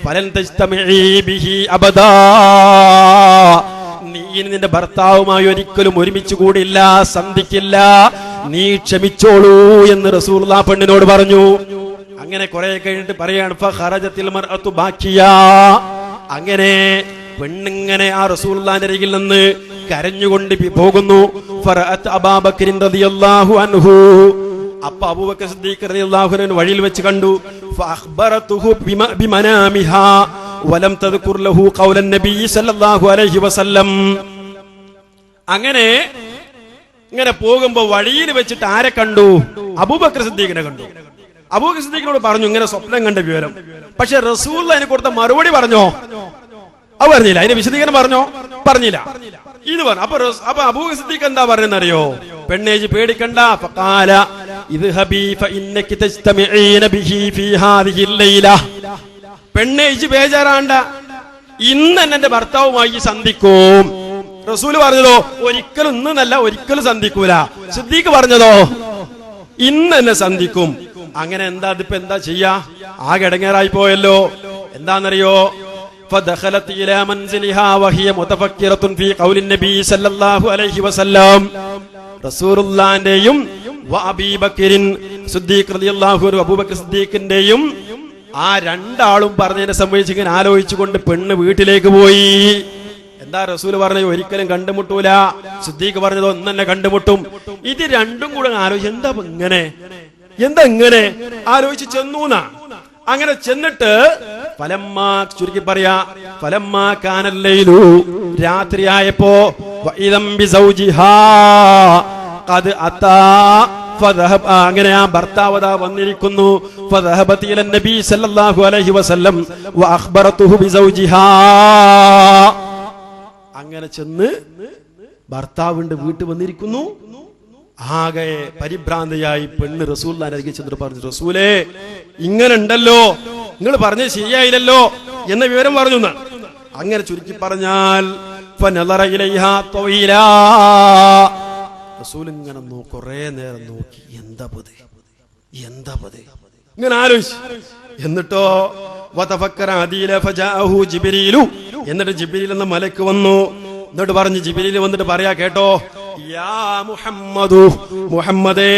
ഫലൻ തജ്തമിഇ ബിഹി അബദാ, നീ നിന്റെ ഭർത്താവുമായി ഒരിക്കലും ഒരുമിച്ച് കൂടില്ല, സന്ധിക്കില്ല, നീ ക്ഷമിച്ചോളൂ എന്ന് റസൂലുള്ളാഹി പെണ്ണിനോട് പറഞ്ഞു. അങ്ങനെ കുറെ കഴിഞ്ഞിട്ട് പറയാണ് ഫഖറജത്തിൽ മർഅതു ബാക്കിയാ, അങ്ങനെ പെണ്ണിങ്ങനെ ആ റസൂലുള്ളാഹിന്റെ അരികിൽ നിന്ന് കരഞ്ഞുകൊണ്ട് പോകുന്നു. ഫറഅത് അബൂബക്കർ റളിയല്ലാഹു അൻഹു, അപ്പ അബൂബക്കർ സിദ്ദീഖ് റളിയല്ലാഹു അൻഹു വഴിയിൽ വെച്ച് കണ്ടു. ഫഅഖ്ബറതുഹു ബിമനാമിഹാ വലം തദ്കുർ ലഹു ഖൗലൻ നബി സല്ലല്ലാഹു അലൈഹി വസല്ലം. അങ്ങനെ ഇങ്ങനെ പോകുമ്പോ വഴിയിൽ വെച്ചിട്ട് ആരെ കണ്ടു? അബൂബക്കർ സിദ്ദീഖിനെ കണ്ടു. അബൂബക്കർ സിദ്ദീഖിനോട് പറഞ്ഞു ഇങ്ങനെ സ്വപ്നം കണ്ട വിവരം. പക്ഷെ റസൂൽ അതിന് കൊടുത്ത മറുപടി പറഞ്ഞോ? അത് പറഞ്ഞില്ല. അതിന്റെ വിശദീകരണം പറഞ്ഞില്ല. ഇത് പറഞ്ഞു. അപ്പൊ അബൂബക്കർ സിദ്ദീഖ് എന്താ പറയുന്നറിയോ? പെണ്ണേജ് പേടിക്കണ്ട. ഫഖാല ഇദ്ഹബി ഫഇന്നകി തജ്തമിഈന ബിഹി ഫീ ഹാദിഹി ലൈല, പെണ്ണേജ് ബേജാറാണ്ട, ഇന്ന് എന്റെ ഭർത്താവുമായി സന്ധിക്കും. റസൂല് പറഞ്ഞതോ ഒരിക്കലും ഇന്നല്ല, ഒരിക്കലും സന്ധിക്കൂല. സിദ്ദീഖ് പറഞ്ഞതോ ഇന്ന് എന്നെ സന്ധിക്കും. അങ്ങനെ എന്താ ചെയ്യാ? ആകെ ഇടങ്ങേറായി പോയല്ലോ. എന്താന്നറിയോ? فدخلت الى منزلها وهي متفكره في قول النبي صلى الله عليه وسلم. റസൂലുള്ളാഹിന്റെയും അബൂബക്കറിൻ സിദ്ദീഖ് റളിയല്ലാഹു അൻഹു അബൂബക്കർ സിദ്ദീഖിന്റെയും ആ രണ്ടാളും പറഞ്ഞതിനെ സംബന്ധിച്ച് ഇങ്ങനെ ആലോചിച്ചുകൊണ്ട് പെണ്ണ് വീട്ടിലേക്ക് പോയി. എന്താ റസൂൽ പറഞ്ഞത്? ഒരിക്കലും കണ്ടുമുട്ടൂല. സിദ്ദീഖ് പറഞ്ഞതോ ഇന്ന് തന്നെ കണ്ടുമുട്ടും. ഇത് രണ്ടും കൂടെ ആലോചിച്ച് എന്താ ഇങ്ങനെ ആലോചിച്ച് ചെന്നൂന്നാ. അങ്ങനെ ചെന്നിട്ട് ഫലമ്മാ, ചുരുക്കി പറയാ, ഫലമ്മാ കാനല്ലൈലു, രാത്രിയായപ്പോ വഇദം ബിസൗജിഹാ ഖദ് അതാ ഫദഹബ, അങ്ങനെ ആ ഭർത്താവ് വന്നിരിക്കുന്നു. ഫദഹബത് ഇല നബി സല്ലല്ലാഹു അലൈഹി വസല്ലം വഅഖ്ബറതുഹു ബിസൗജിഹാ. അങ്ങനെ ചെന്ന് ഭർത്താവിന്റെ വീട്ടിൽ വന്നിരിക്കുന്നു. ആകെ പരിഭ്രാന്തയായി പെണ്ണ് റസൂലുള്ളാഹിന്റെ അരികിൽ ചെന്നിട്ട് പറഞ്ഞു, റസൂലേ ഇങ്ങനെ ഉണ്ടല്ലോ, നിങ്ങൾ പറഞ്ഞത് ശരിയായില്ലല്ലോ എന്ന വിവരം പറഞ്ഞു. അങ്ങനെ ചുരുക്കി പറഞ്ഞാൽ ഫനളറ ഇലൈഹാ തവീലാ, റസൂൽ ഇങ്ങനെ കുറെ നേരം നോക്കി. എന്താ പത് ഇങ്ങനെ ആലോചിച്ചു. എന്നിട്ടോ വതഫക്കറ അദീല ഫജാഅഹു ജിബ്രീലു, എന്നിട്ട് ജിബ്രീൽ എന്ന മലക്ക് വന്നു. എന്നിട്ട് പറഞ്ഞു, ജിബ്രീൽ വന്നിട്ട് പറയാ, കേട്ടോ, യാ മുഹമ്മദു, മുഹമ്മദേ,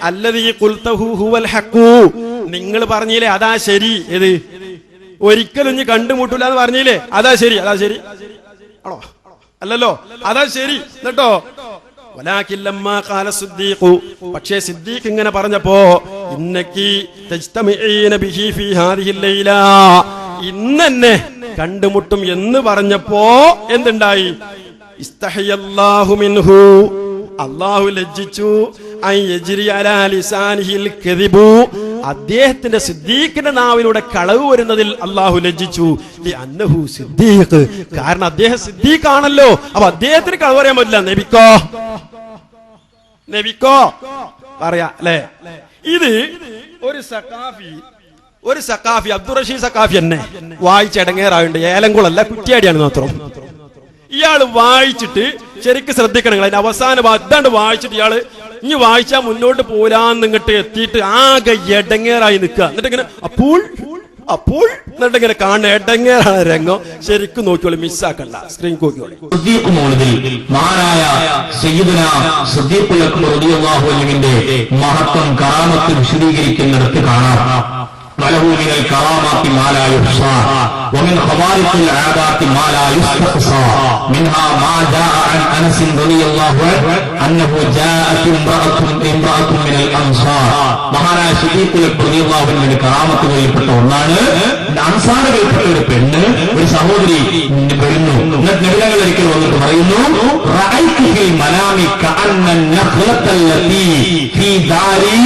അല്ലദീ ഖുൽതഹു ഹുവൽ ഹഖു, നിങ്ങൾ പറഞ്ഞില്ലേ അതാ ശരി. ഏത്? ഒരിക്കലും ഇനി കണ്ടുമുട്ടൂല എന്ന് പറഞ്ഞില്ലേ, അതാ ശരി ആണോ? അല്ലല്ലോ, അതാ ശരി. എന്നിട്ടോ വലാകിൻ ലമ്മാ ഖാല സിദ്ദീഖു, പക്ഷേ സിദ്ദീഖ് ഇങ്ങനെ പറഞ്ഞപ്പോ ഇന്നകി തജ്തമിഈന ബിഹി ഫീ ഹാദിഹി ലൈല, ഇന്നെന്നെ കണ്ടുമുട്ടും എന്ന് പറഞ്ഞപ്പോ എന്തുണ്ടായി? ഇസ്തഹയല്ലാഹു മിൻഹു, അല്ലാഹു ലജ്ജിച്ചു. അൻ യജ്രി അലാ ലിസാനിഹിൽ കദിബു, അദ്ദേഹത്തിന്റെ സിദ്ദീഖിന്റെ നാവിലൂടെ കളവ് വരുന്നതിൽ അല്ലാഹു ലജ്ജിച്ചു. ലിഅന്നഹു സിദ്ദീഖ്, കാരണം അദ്ദേഹം സിദ്ദീഖ് ആണല്ലോ. അപ്പൊ അദ്ദേഹത്തിന് കളവ് പറയാൻ പറ്റില്ല. നബിക്കോ പറയാ അല്ലേ? ഇത് ഒരു സഖാഫി അബ്ദുർ റഷീദ് സഖാഫി എന്നെ വായിച്ചടങ്ങേറായുണ്ട്. ഏലംകുളല്ല, കുറ്റിയാടിയാണ് മാത്രം. ഇയാള് വായിച്ചിട്ട് ശരിക്കും ശ്രദ്ധിക്കണം. അതിന്റെ അവസാന ഭാഗത്താണ്ട് വായിച്ചിട്ട് ഇയാള് ഇനി വായിച്ചാൽ മുന്നോട്ട് പോരാന്ന് ഇങ്ങോട്ട് എത്തിയിട്ട് ആകെ എടങ്ങേറായി നിൽക്കുക. എന്നിട്ട് ഇങ്ങനെ അപ്പോൾ എന്നിട്ടിങ്ങനെ കാണുന്ന എടങ്ങേറാണ് രംഗം. ശരിക്കും നോക്കിയോളൂ, മിസ്സാക്കണ്ട, സ്ക്രീൻ നോക്കിയോളൂ. മഹത്വം കറാമത്ത് വിശദീകരിക്കുന്നിടത്ത് കാണാം. وله من الكرامات ما لا يحصى ومن خوارق العادات ما لا يستقصى منها ما جاء عن انس رضي الله عنه انه جاءت امراه من الانصار. മഹാനായ സിദ്ദീഖ് റളിയല്ലാഹു അൻഹുവിന്റെ കറാമത്തുകളിൽപ്പെട്ട ഒന്നാണ് അൻസാറുകളിൽപ്പെട്ട ഒരു പെണ്ണ്, ഒരു സഹോദരി വരുന്നു. നബി തങ്ങൾ ഒരിക്കൽ വന്നിട്ട് പറയുന്നു, റഅയ്തു ഫിൽ മനാമി കഅന്ന النخلة التي في داري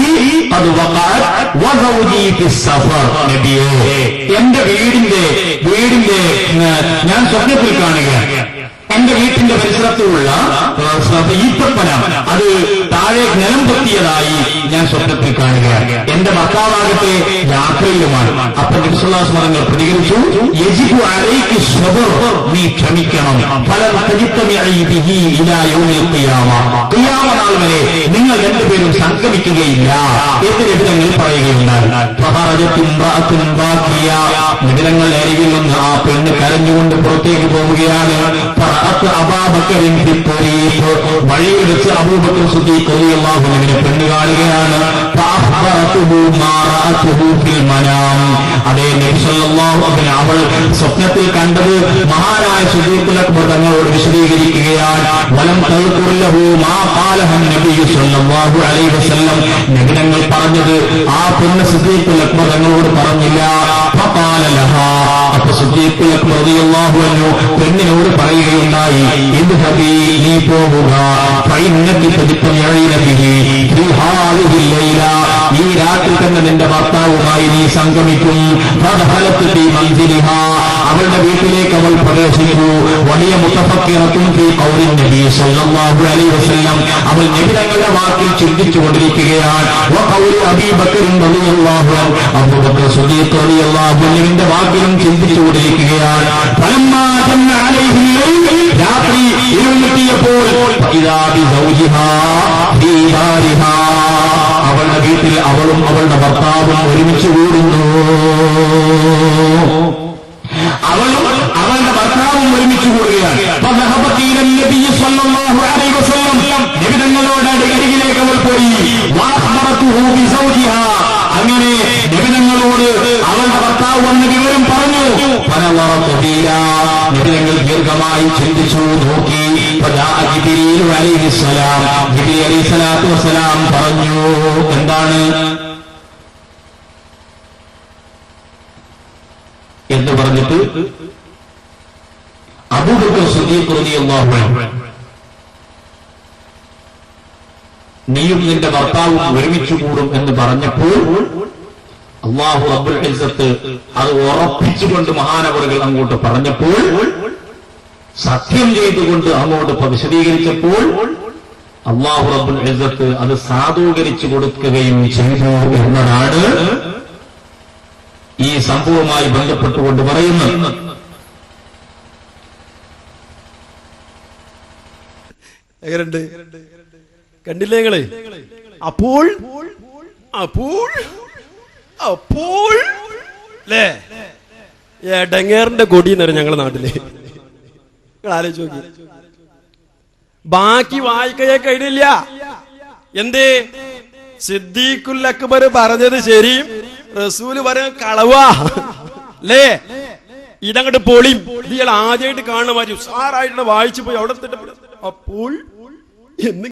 قد وقعت وزوجي في السفر. നബിയേ, എന്റെ വീടിന്റെ ഞാൻ സ്വപ്നത്തിൽ കാണുകയാണ്. എന്റെ വീട്ടിന്റെ പരിസരത്തുള്ള ഈത്തപ്പന അത് താഴെ നിലം പൊത്തിയതായി ഞാൻ സ്വപ്നത്തിൽ കാണുകയാണ്. എന്റെ ഭർത്താവാകട്ടെ യാത്രയിലുമാണ്. അപ്പോൾ നബി സല്ലല്ലാഹു അലൈഹി വസല്ലം പ്രതികരിച്ചു, യജിബു അലൈകി സ്വബർ, നീ ക്ഷമിക്കണം. ഫലൻ തജിത്തമിഇ ബിഹി ഇലാ യൗമിൽ ഖിയാമ, ഖിയാമ നാൾ വരെ നിങ്ങൾ രണ്ടുപേരും സംഗമിക്കുകയില്ല എന്ന് നബി തങ്ങൾ പറയുകയുണ്ടായി. ഫഖറജത് ഇംറഅത്തുൻ ബാഖിയ, നബി തങ്ങൾ അരികിൽ എന്ന് കരഞ്ഞുകൊണ്ട് പുറത്തേക്ക് പോവുകയാണ്. വഴിയിൽ വെച്ച് അബൂബക്കർ സിദ്ദീഖ് റളിയല്ലാഹു അൻഹുവിനെ പെണ്ണ് കാണുകയാണ്. അതേ നബി സല്ലല്ലാഹു അലൈഹി വസല്ലം അവൾ സ്വപ്നത്തിൽ കണ്ടത് മഹാനായ സിദ്ദീഖുൽ അക്ബർ തങ്ങളോട് വിശദീകരിക്കുകയാണ്. വലം തൽഖുർ ലഹു മാ ഖാലഹു നബി സല്ലല്ലാഹു അലൈഹി വസല്ലം. നബി തങ്ങൾ പറഞ്ഞത് ആ പെണ്ണ് സിദ്ദീഖുൽ അക്ബർ തങ്ങളോട് പറഞ്ഞില്ല. ഫഖാല ലഹാ, അപ്പോൾ സിദ്ദീഖുൽ അക്ബർ റളിയല്ലാഹു അൻഹു പെണ്ണിനോട് പറയുകയുണ്ടായി, ഇദ്ഹബി, നീ പോവുക, ഫഇന്നകി തദ്തമിഉന ബിഹി ഫീ ഹാദിഹിൽ ലൈല, ഈ രാത്രി തന്നെ നിന്റെ ഭർത്താവുമായി നീ സംഗമിക്കും. ഫദഖലത് ഫീ മൻസിലിഹാ, അവളുടെ വീട്ടിലേക്ക് അവൾ പ്രവേശിച്ചു. വലിയ മുതഫക്കിറത്തുൻ ഫീ ഖൗലി നബി സല്ലല്ലാഹു അലൈഹി വസല്ലം, അവൾ നബി തങ്ങളുടെ വാക്കിൽ ചിന്തിച്ചുകൊണ്ടിരിക്കുകയാണ്. വഖൗലി അബീ ബക്കർ റളിയല്ലാഹു അൻഹു, അബൂബക്കർ സിദ്ദീഖ് റളിയല്ലാഹു അൻഹുവിന്റെ വാക്കിലും ചിന്തിച്ചുകൊണ്ടിരിക്കുകയാണ്. ഫലമ്മാ ജന്ന അലൈഹി ലൈൽ, രാത്രി ഇരുട്ടിയപ്പോൾ ഇദാ ബി സൗജിഹാ ഫീ ദാരിഹാ, അവളുടെ വീട്ടിൽ അവളും അവളുടെ ഭർത്താവും ഒരുമിച്ച് കൂടുന്നു. അവളും അവളുടെ ഭർത്താവും ഒരുമിച്ച് കൂടുകയാണ്. നബി തങ്ങളോട് അരികിലേക്ക് അവൾ പോയി. അങ്ങനെ നബി തങ്ങളോട് അവളുടെ ഭർത്താവ് വന്ന വിവരം പറഞ്ഞു. നബി തങ്ങൾ ദീർഘമായി ചിന്തിച്ചു നോക്കി. ജിബ്രീൽ അലൈഹിസ്സലാം, ജിബ്രീൽ അലൈഹിസ്സലാത്തു വസ്സലാം പറഞ്ഞു, എന്താണ് എന്ന് പറഞ്ഞിട്ട് അബൂബക്കർ സിദ്ദീഖ് റളിയല്ലാഹു അൻഹു, നീയും നിന്റെ ഭർത്താവും ഒരുമിച്ച് കൂടും എന്ന് പറഞ്ഞപ്പോൾ അല്ലാഹു റബ്ബുൽ ഇസ്സത്ത് അത് ഉറപ്പിച്ചുകൊണ്ട് മഹാനവറുകൾ അങ്ങോട്ട് പറഞ്ഞപ്പോൾ, സത്യം ചെയ്തുകൊണ്ട് അങ്ങോട്ട് വിശദീകരിച്ചപ്പോൾ അല്ലാഹു റബ്ബുൽ ഇസ്സത്ത് അത് സാധൂകരിച്ചു കൊടുക്കുകയും ചെയ്തു എന്നതാണ് ഈ സംഭവവുമായി ബന്ധപ്പെട്ടുകൊണ്ട് പറയുന്നത്. കണ്ടില്ലേ നിങ്ങള്? അപ്പോൾ അപ്പോൾ അല്ലേ എടങ്ങേറിന്റെ കൊടി എന്ന് പറയും ഞങ്ങളുടെ നാട്ടില്. നിങ്ങൾ ആലോചിച്ച് നോക്കി. ബാക്കി വായിക്കയെ കഴിഞ്ഞില്ല. എന്തേ? സിദ്ദീഖുൽ അക്ബർ പറഞ്ഞത് ശരിയും റസൂല് പറയുന്നത് കളവാ അല്ലേ? ഇതങ്ങോട്ട് പൊളിയും. ഇയാൾ ആദ്യമായിട്ട് കാണുന്ന മാതിരി ഉസാറായിട്ട് വായിച്ചു പോയി അവിടെ അപ്പോൾ എന്ന്